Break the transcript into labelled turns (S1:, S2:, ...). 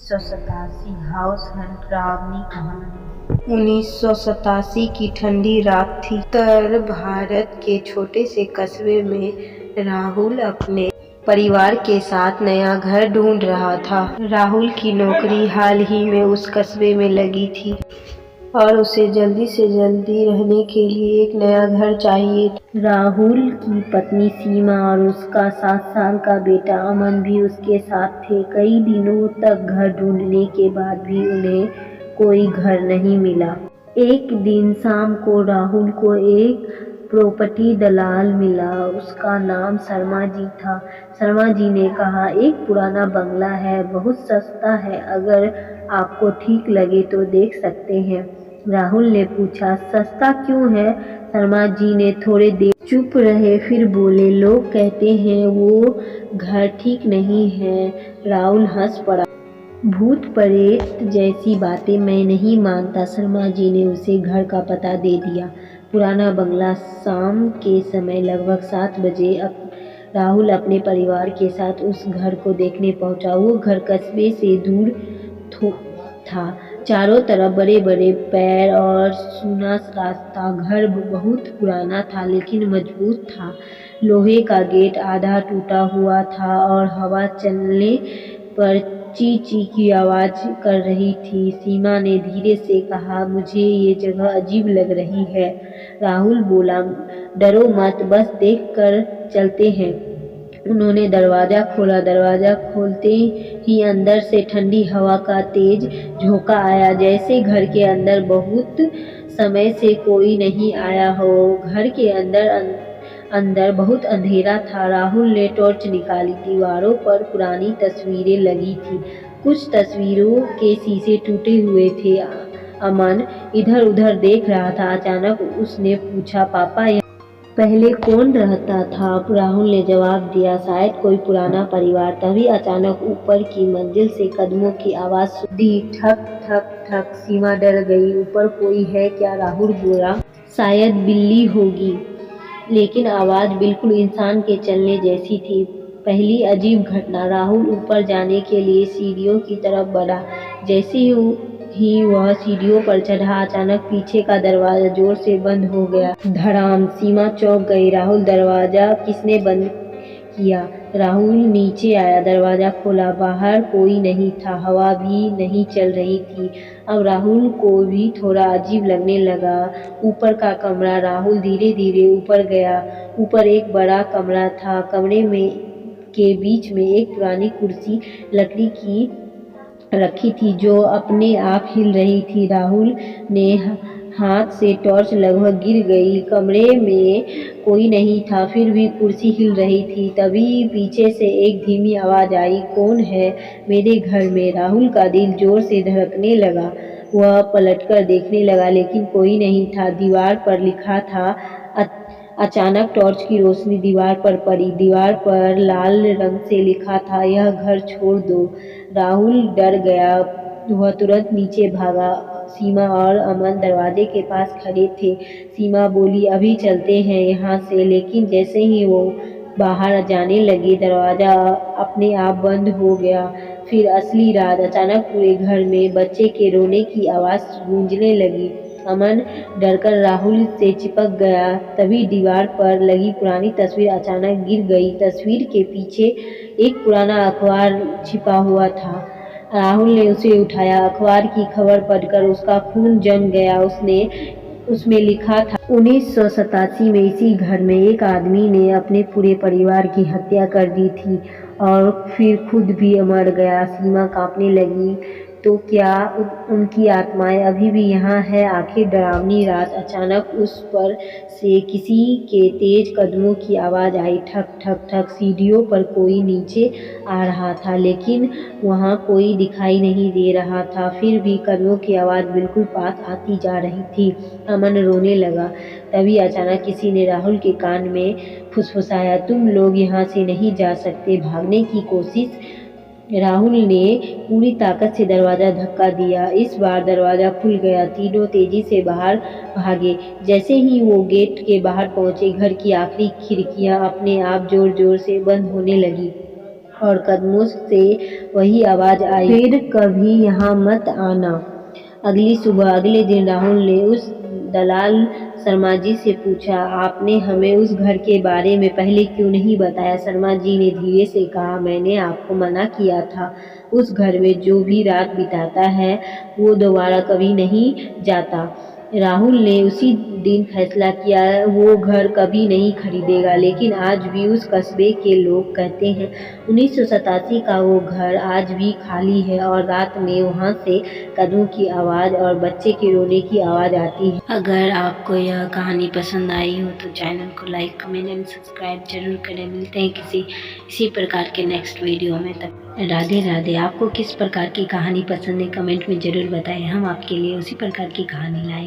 S1: 1987 house and डरावनी कहानी। 1987 की ठंडी रात थी। उत्तर भारत के छोटे से कस्बे में राहुल अपने परिवार के साथ नया घर ढूंढ रहा था। राहुल की नौकरी हाल ही में उस कस्बे में लगी थी और उसे जल्दी से जल्दी रहने के लिए एक नया घर चाहिए था। राहुल की पत्नी सीमा और उसका 7 साल का बेटा अमन भी उसके साथ थे। कई दिनों तक घर ढूंढने के बाद भी उन्हें कोई घर नहीं मिला। एक दिन शाम को राहुल को एक प्रॉपर्टी दलाल मिला। उसका नाम शर्मा जी था। शर्मा जी ने कहा, एक पुराना बंगला है, बहुत सस्ता है, अगर आपको ठीक लगे तो देख सकते हैं। राहुल ने पूछा, सस्ता क्यों है? शर्मा जी ने थोड़ी देर चुप रहे, फिर बोले, लोग कहते हैं वो घर ठीक नहीं है। राहुल हंस पड़ा। भूत प्रेत जैसी बातें मैं नहीं मानता। शर्मा जी ने उसे घर का पता दे दिया। पुराना बंगला। शाम के समय लगभग 7 बजे राहुल अपने परिवार के साथ उस घर को देखने पहुंचा। वो घर कस्बे से दूर था। चारों तरफ बड़े बड़े पेड़ और सूना रास्ता। घर बहुत पुराना था लेकिन मजबूत था। लोहे का गेट आधा टूटा हुआ था और हवा चलने पर ची ची की आवाज कर रही थी। सीमा ने धीरे से कहा, मुझे ये जगह अजीब लग रही है। राहुल बोला, डरो मत, बस देख कर चलते हैं। उन्होंने दरवाजा खोला। दरवाजा खोलते ही अंदर से ठंडी हवा का तेज झोंका आया, जैसे घर के अंदर बहुत समय से कोई नहीं आया हो। घर के अंदर बहुत अंधेरा था। राहुल ने टॉर्च निकाली। दीवारों पर पुरानी तस्वीरें लगी थी। कुछ तस्वीरों के शीशे टूटे हुए थे। अमन इधर उधर देख रहा था। अचानक उसने पूछा, पापा यहाँ पहले कौन रहता था? राहुल ने जवाब दिया, शायद कोई पुराना परिवार। तभी अचानक ऊपर की मंजिल से कदमों की आवाज सुनी। ठक ठक ठक। सीमा डर गई। ऊपर कोई है क्या? राहुल बोला, शायद बिल्ली होगी, लेकिन आवाज बिल्कुल इंसान के चलने जैसी थी। पहली अजीब घटना। राहुल ऊपर जाने के लिए सीढ़ियों की तरफ बढ़ा। जैसे ही वह सीढ़ियों पर चढ़ा, अचानक पीछे का दरवाजा जोर से बंद हो गया। धड़ाम। सीमा चौंक गई। राहुल, दरवाजा किसने बंद किया? राहुल नीचे आया, दरवाजा खोला। बाहर कोई नहीं था, हवा भी नहीं चल रही थी। अब राहुल को भी थोड़ा अजीब लगने लगा। ऊपर का कमरा। राहुल धीरे धीरे ऊपर गया। ऊपर एक बड़ा कमरा था। कमरे के बीच में एक पुरानी कुर्सी लकड़ी की रखी थी जो अपने आप हिल रही थी। राहुल ने हाथ से टॉर्च लगभग गिर गई। कमरे में कोई नहीं था, फिर भी कुर्सी हिल रही थी। तभी पीछे से एक धीमी आवाज आई, कौन है मेरे घर में? राहुल का दिल जोर से धड़कने लगा। वह पलटकर देखने लगा, लेकिन कोई नहीं था। दीवार पर लिखा था। अचानक टॉर्च की रोशनी दीवार पर पड़ी। दीवार पर लाल रंग से लिखा था, यह घर छोड़ दो। राहुल डर गया। वह तुरंत नीचे भागा। सीमा और अमन दरवाजे के पास खड़े थे। सीमा बोली, अभी चलते हैं यहाँ से। लेकिन जैसे ही वो बाहर जाने लगे, दरवाजा अपने आप बंद हो गया। फिर असली राज। अचानक पूरे घर में बच्चे के रोने की आवाज गूंजने लगी। अमन डरकर राहुल से चिपक गया। तभी दीवार पर लगी पुरानी तस्वीर अचानक गिर गई। तस्वीर के पीछे एक पुराना अखबार छिपा हुआ था। राहुल ने उसे उठाया। अखबार की खबर पढ़कर उसका खून जम गया। उसमें लिखा था, 1987 में इसी घर में एक आदमी ने अपने पूरे परिवार की हत्या कर दी थी और फिर खुद भी मर गया। सीमा कांपने लगी। तो क्या उनकी आत्माएं अभी भी यहाँ है? आखिर डरावनी रात। अचानक उस पर से किसी के तेज कदमों की आवाज आई। ठक ठक ठक। सीढ़ियों पर कोई नीचे आ रहा था, लेकिन वहाँ कोई दिखाई नहीं दे रहा था। फिर भी कदमों की आवाज बिल्कुल पास आती जा रही थी। अमन रोने लगा। तभी अचानक किसी ने राहुल के कान में फुसफुसाया, तुम लोग यहाँ से नहीं जा सकते। भागने की कोशिश। राहुल ने पूरी ताकत से दरवाजा धक्का दिया। इस बार दरवाजा खुल गया। तीनों तेजी से बाहर भागे। जैसे ही वो गेट के बाहर पहुंचे, घर की आखिरी खिड़कियां अपने आप जोर जोर से बंद होने लगी। और कदमों से वही आवाज़ आई, फिर कभी यहाँ मत आना। अगली सुबह अगले दिन राहुल ने उस दलाल शर्मा जी से पूछा, आपने हमें उस घर के बारे में पहले क्यों नहीं बताया? शर्मा जी ने धीरे से कहा, मैंने आपको मना किया था। उस घर में जो भी रात बिताता है वो दोबारा कभी नहीं जाता। राहुल ने उसी दिन फैसला किया वो घर कभी नहीं खरीदेगा, लेकिन आज भी उस कस्बे के लोग कहते हैं 1987 का वो घर आज भी खाली है और रात में वहाँ से कदमों की आवाज़ और बच्चे के रोने की आवाज़ आती है। अगर आपको यह कहानी पसंद आई हो तो चैनल को लाइक, कमेंट एंड सब्सक्राइब जरूर करें। मिलते हैं किसी इसी प्रकार के नेक्स्ट वीडियो में। तब राधे राधे। आपको किस प्रकार की कहानी पसंद है कमेंट में ज़रूर बताएं, हम आपके लिए उसी प्रकार की कहानी लाएंगे।